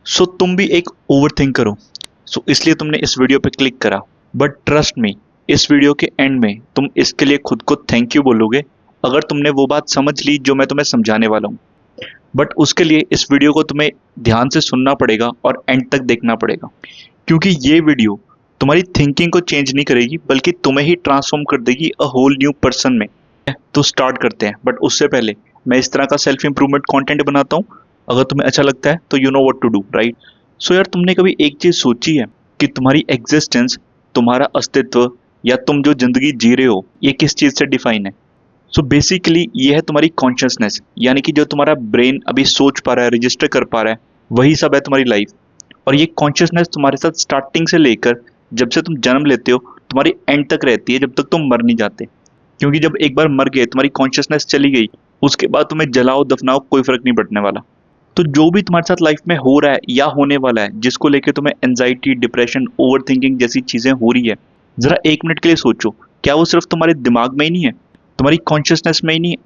सो तुम भी एक ओवर थिंकर हो। सो इसलिए तुमने इस वीडियो पे क्लिक करा। बट ट्रस्ट मी, इस वीडियो के एंड में तुम इसके लिए खुद को थैंक यू बोलोगे अगर तुमने वो बात समझ ली जो मैं तुम्हें समझाने वाला हूँ। बट उसके लिए इस वीडियो को तुम्हें ध्यान से सुनना पड़ेगा और एंड तक देखना पड़ेगा, क्योंकि ये वीडियो तुम्हारी थिंकिंग को चेंज नहीं करेगी बल्कि तुम्हें ही ट्रांसफॉर्म कर देगी अ होल न्यू पर्सन में। तो स्टार्ट करते हैं, बट उससे पहले मैं इस तरह का सेल्फ इंप्रूवमेंट कंटेंट बनाता हूँ। अगर तुम्हें अच्छा लगता है तो you know what to do, right? So यार, तुमने कभी एक चीज सोची है कि तुम्हारी एग्जिस्टेंस, तुम्हारा अस्तित्व या तुम जो जिंदगी जी रहे हो ये किस चीज से डिफाइन है? सो बेसिकली ये है तुम्हारी कॉन्शियसनेस, यानी कि जो तुम्हारा ब्रेन अभी सोच पा रहा है, रजिस्टर कर पा रहा है, वही सब है तुम्हारी लाइफ। और ये कॉन्शियसनेस तुम्हारे साथ स्टार्टिंग से लेकर जब से तुम जन्म लेते हो तुम्हारी एंड तक रहती है, जब तक तुम मर नहीं जाते। क्योंकि जब एक बार मर गए, तुम्हारी कॉन्शियसनेस चली गई, उसके बाद तुम्हें जलाओ दफनाओ कोई फर्क नहीं पड़ने वाला। तो जो भी तुम्हारे साथ लाइफ में हो रहा है या होने वाला है, जिसको लेके तुम्हें एंजाइटी, डिप्रेशन, ओवर थिंकिंग जैसी चीजें हो रही है, जरा एक मिनट के लिए सोचो, क्या वो सिर्फ तुम्हारे दिमाग में ही नहीं है, तुम्हारी कॉन्शियसनेस में ही नहीं है?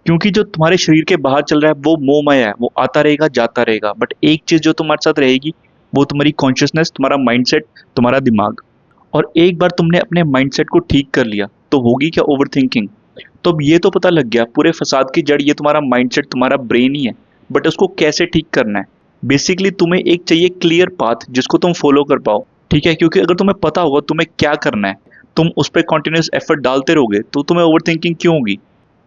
क्योंकि जो तुम्हारे शरीर के बाहर चल रहा है वो मोहमय है, वो आता रहेगा जाता रहेगा। बट एक चीज जो तुम्हारे साथ रहेगी वो तुम्हारी कॉन्शियसनेस, तुम्हारा माइंडसेट, तुम्हारा दिमाग। और एक बार तुमने अपने माइंडसेट को ठीक कर लिया तो होगी क्या? Over thinking. तो अब ये तो पता लग गया पूरे फसाद की जड़ ये तुम्हारा माइंडसेट, तुम्हारा ब्रेन ही है। बट उसको कैसे ठीक करना है? बेसिकली तुम्हें एक चाहिए क्लियर पाथ जिसको तुम फॉलो कर पाओ, ठीक है? क्योंकि अगर तुम्हें पता होगा तुम्हें क्या करना है, तुम उस पर कॉन्टिन्यूस एफर्ट डालते रहोगे तो तुम्हें ओवर थिंकिंग क्यों होगी?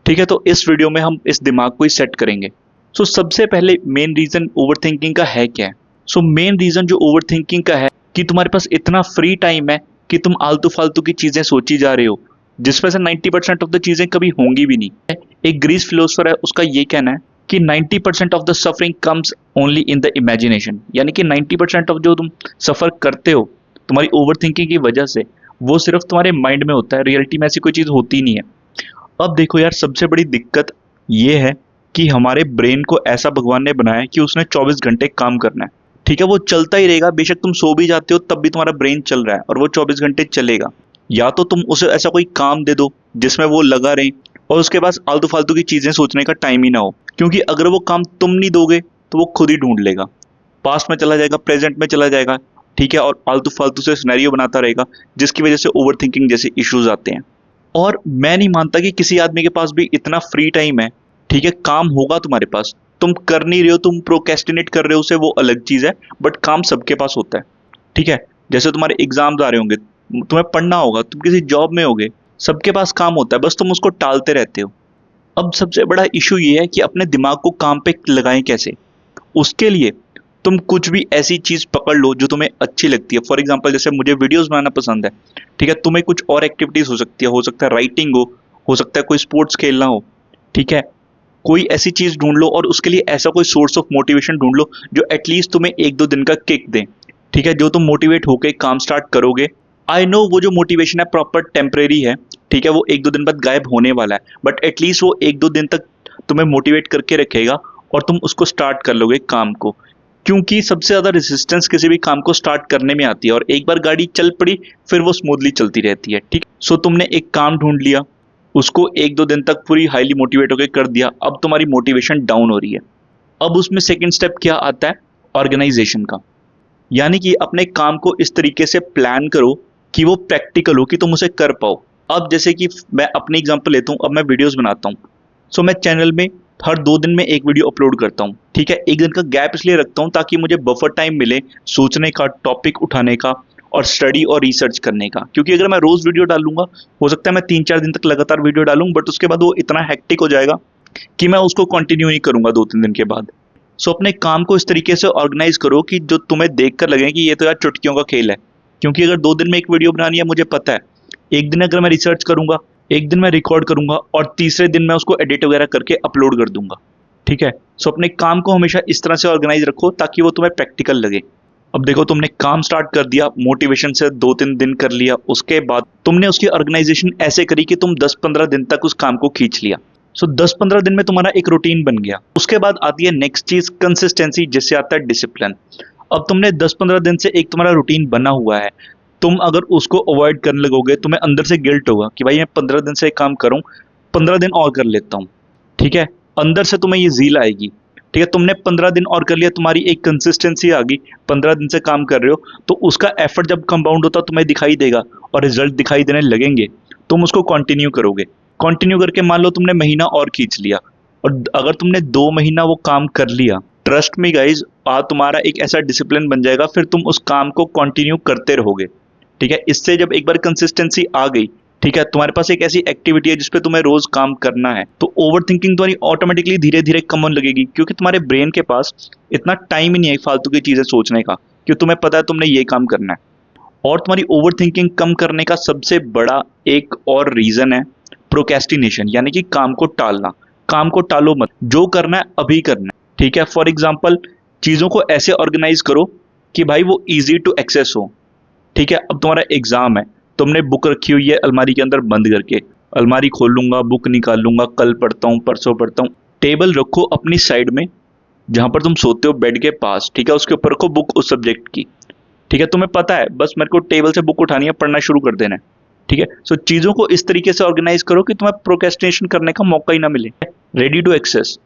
ठीक है, तो इस वीडियो में हम इस दिमाग को ही सेट करेंगे। सो सबसे पहले मेन रीजन ओवर थिंकिंग का है क्या है? सो मेन रीजन जो ओवर थिंकिंग का है कि तुम्हारे पास इतना फ्री टाइम है कि तुम आलतू फालतू की चीजें सोची जा रहे हो, जिसमें से 90% ऑफ द चीजें कभी होंगी भी नहीं। एक ग्रीस फिलोसोफर है, उसका ये कहना है कि 90% of the suffering comes only in the imagination. यानी कि 90% ऑफ जो तुम सफर करते हो तुम्हारी ओवर थिंकिंग की वजह से, वो सिर्फ तुम्हारे माइंड में होता है, रियलिटी में ऐसी कोई चीज होती नहीं है। अब देखो यार, सबसे बड़ी दिक्कत ये है कि हमारे ब्रेन को ऐसा भगवान ने बनाया है कि उसने 24 घंटे काम करना है। ठीक है, वो चलता ही रहेगा, बेशक तुम सो भी जाते हो तब भी तुम्हारा ब्रेन चल रहा है और वो 24 घंटे चलेगा। या तो तुम उसे ऐसा कोई काम दे दो जिसमें वो लगा रहे और उसके पास आलतू फालतू की चीजें सोचने का टाइम ही ना हो, क्योंकि अगर वो काम तुम नहीं दोगे तो वो खुद ही ढूंढ लेगा, पास्ट में चला जाएगा, प्रेजेंट में चला जाएगा। ठीक है, और आलतू फालतू से सिनेरियो बनाता रहेगा, जिसकी वजह से ओवर थिंकिंग जैसे इश्यूज आते हैं। और मैं नहीं मानता कि किसी आदमी के पास भी इतना फ्री टाइम है। ठीक है, काम होगा तुम्हारे पास, तुम कर नहीं रहे हो, तुम प्रोकेस्टिनेट कर रहे हो, उसे वो अलग चीज है। बट काम सबके पास होता है। ठीक है, जैसे तुम्हारे एग्जाम्स आ रहे होंगे, तुम्हें पढ़ना होगा, तुम किसी जॉब में होगे, सबके पास काम होता है, बस तुम उसको टालते रहते हो। अब सबसे बड़ा इशू ये है कि अपने दिमाग को काम पे लगाएं कैसे। उसके लिए तुम कुछ भी ऐसी चीज पकड़ लो जो तुम्हें अच्छी लगती है। फॉर एग्जाम्पल, जैसे मुझे वीडियोस बनाना पसंद है, ठीक है, तुम्हें कुछ और एक्टिविटीज हो सकती है, हो सकता है राइटिंग हो सकता है कोई स्पोर्ट्स खेलना हो। ठीक है, कोई ऐसी चीज ढूंढ लो और उसके लिए ऐसा कोई सोर्स ऑफ मोटिवेशन ढूंढ लो जो एटलीस्ट तुम्हें 1-2 दिन का किक दे। ठीक है, जो तुम मोटिवेट होकर काम स्टार्ट करोगे, आई नो वो जो मोटिवेशन है प्रॉपर टेम्परेरी है। ठीक है, वो 1-2 दिन बाद गायब होने वाला है, बट एटलीस्ट वो 1-2 दिन तक तुम्हें मोटिवेट करके रखेगा और तुम उसको स्टार्ट कर लोगे काम को। क्योंकि सबसे ज्यादा रेजिस्टेंस किसी भी काम को स्टार्ट करने में आती है, और एक बार गाड़ी चल पड़ी फिर वो स्मूथली चलती रहती है। ठीक, सो तुमने एक काम ढूंढ लिया, उसको 1-2 दिन तक पूरी हाईली मोटिवेट होकर कर दिया, अब तुम्हारी मोटिवेशन डाउन हो रही है। अब उसमें सेकंड स्टेप क्या आता है? ऑर्गेनाइजेशन का। यानी कि अपने काम को इस तरीके से प्लान करो कि वो प्रैक्टिकल हो, कि तुम उसे कर पाओ। अब जैसे कि मैं अपनी एग्जांपल लेता हूँ, अब मैं वीडियोस बनाता हूँ, सो मैं चैनल में हर 2 दिन में एक वीडियो अपलोड करता हूँ। ठीक है, 1 दिन का गैप इसलिए रखता हूँ ताकि मुझे बफर टाइम मिले सोचने का, टॉपिक उठाने का और स्टडी और रिसर्च करने का। क्योंकि अगर मैं रोज वीडियो डालूंगा, हो सकता है मैं 3-4 दिन तक लगातार वीडियो डालूं, बट उसके बाद वो इतना हेक्टिक हो जाएगा कि मैं उसको कंटिन्यू नहीं करूंगा 2-3 दिन के बाद। सो अपने काम को इस तरीके से ऑर्गेनाइज करो कि जो तुम्हें देखकर लगे कि ये तो यार चुटकियों का खेल है। क्योंकि अगर 2 दिन में एक वीडियो बनानी है, मुझे पता है 1 दिन अगर मैं रिसर्च करूंगा, 1 दिन मैं रिकॉर्ड करूंगा और तीसरे दिन मैं उसको एडिट वगैरह करके अपलोड कर दूंगा। ठीक है, सो अपने काम को हमेशा इस तरह से ऑर्गेनाइज रखो ताकि वो तुम्हें प्रैक्टिकल लगे। अब देखो, तुमने काम स्टार्ट कर दिया, मोटिवेशन से 2-3 दिन कर लिया, उसके बाद तुमने उसकी ऑर्गेनाइजेशन ऐसे करी कि तुम 10-15 दिन तक उस काम को खींच लिया। सो 10-15 दिन में तुम्हारा एक रूटीन बन गया। उसके बाद आती है नेक्स्ट चीज, कंसिस्टेंसी, जिससे आता है डिसिप्लिन। अब तुमने 10-15 दिन से एक तुम्हारा रूटीन बना हुआ है, तुम अगर उसको अवॉइड करने लगोगे, तुम्हें अंदर से गिल्ट होगा कि भाई मैं 15 दिन से एक काम करूं, 15 दिन और कर लेता हूं। ठीक है, अंदर से तुम्हें ये जील आएगी। ठीक है, तुमने 15 दिन और कर लिया, तुम्हारी एक कंसिस्टेंसी आ गई, 15 दिन से काम कर रहे हो, तो उसका एफर्ट जब कंपाउंड होता तुम्हें दिखाई देगा और रिजल्ट दिखाई देने लगेंगे, तुम उसको कंटिन्यू करोगे। कंटिन्यू करके मान लो तुमने महीना और खींच लिया, और अगर तुमने 2 महीना वो काम कर लिया, ट्रस्ट मी गाइज, तुम्हारा एक ऐसा डिसिप्लिन बन जाएगा, फिर तुम उस काम को कंटिन्यू करते रहोगे। ठीक है, इससे जब एक बार कंसिस्टेंसी आ गई, ठीक है, तुम्हारे पास एक ऐसी एक्टिविटी है जिसपे तुम्हें रोज काम करना है, तो ओवर थिंकिंग तुम्हारी ऑटोमेटिकली धीरे धीरे कम होने लगेगी, क्योंकि तुम्हारे ब्रेन के पास इतना टाइम ही नहीं है फालतू की चीजें सोचने का, क्योंकि तुम्हें पता है तुमने ये काम करना है। और तुम्हारी ओवर थिंकिंग कम करने का सबसे बड़ा एक और रीजन है प्रोकेस्टिनेशन, यानी कि काम को टालना। काम को टालो मत, जो करना है अभी करना है। ठीक है, फॉर एग्जाम्पल चीजों को ऐसे ऑर्गेनाइज करो कि भाई वो इजी टू एक्सेस हो। ठीक है, अब तुम्हारा एग्जाम है, तुमने बुक रखी हुई है अलमारी के अंदर बंद करके, अलमारी खोल लूंगा, बुक निकाल लूंगा, कल पढ़ता हूँ, परसों पढ़ता हूँ। टेबल रखो अपनी साइड में, जहां पर तुम सोते हो बेड के पास, ठीक है, उसके ऊपर रखो बुक उस सब्जेक्ट की। ठीक है, तुम्हें पता है बस मेरे को टेबल से बुक उठानी है, पढ़ना शुरू कर देना है। ठीक है, सो चीजों को इस तरीके से ऑर्गेनाइज करो कि तुम्हें प्रोक्रेस्टिनेशन करने का मौका ही ना मिले। रेडी टू एक्सेस,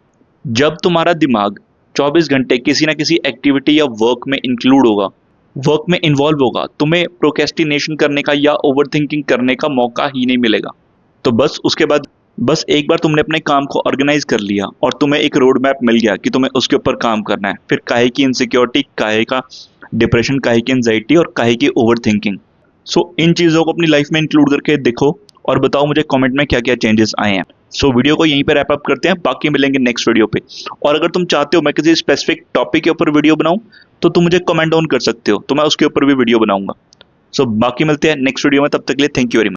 जब तुम्हारा दिमाग 24 घंटे किसी ना किसी एक्टिविटी या वर्क में इंक्लूड होगा, वर्क में इन्वॉल्व होगा, तुम्हें प्रोक्रेस्टिनेशन करने का या ओवरथिंकिंग करने का मौका ही नहीं मिलेगा। तो बस उसके बाद, बस एक बार तुमने अपने काम को ऑर्गेनाइज कर लिया और तुम्हें एक रोड मैप मिल गया कि तुम्हें उसके ऊपर काम करना है, फिर काहे की इनसिक्योरिटी, काहे का डिप्रेशन, काहे की एंजाइटी और काहे की ओवरथिंकिंग। सो इन चीज़ों को अपनी लाइफ में इंक्लूड करके देखो और बताओ मुझे कमेंट में क्या क्या चेंजेस आए हैं। सो वीडियो को यहीं पे रैप अप करते हैं, बाकी मिलेंगे नेक्स्ट वीडियो पे। और अगर तुम चाहते हो मैं किसी स्पेसिफिक टॉपिक के ऊपर वीडियो बनाऊं, तो तुम मुझे कमेंट डाउन कर सकते हो, तो मैं उसके ऊपर भी वीडियो बनाऊंगा। सो बाकी मिलते हैं नेक्स्ट वीडियो में, तब तक के लिए थैंक यू वेरी मच।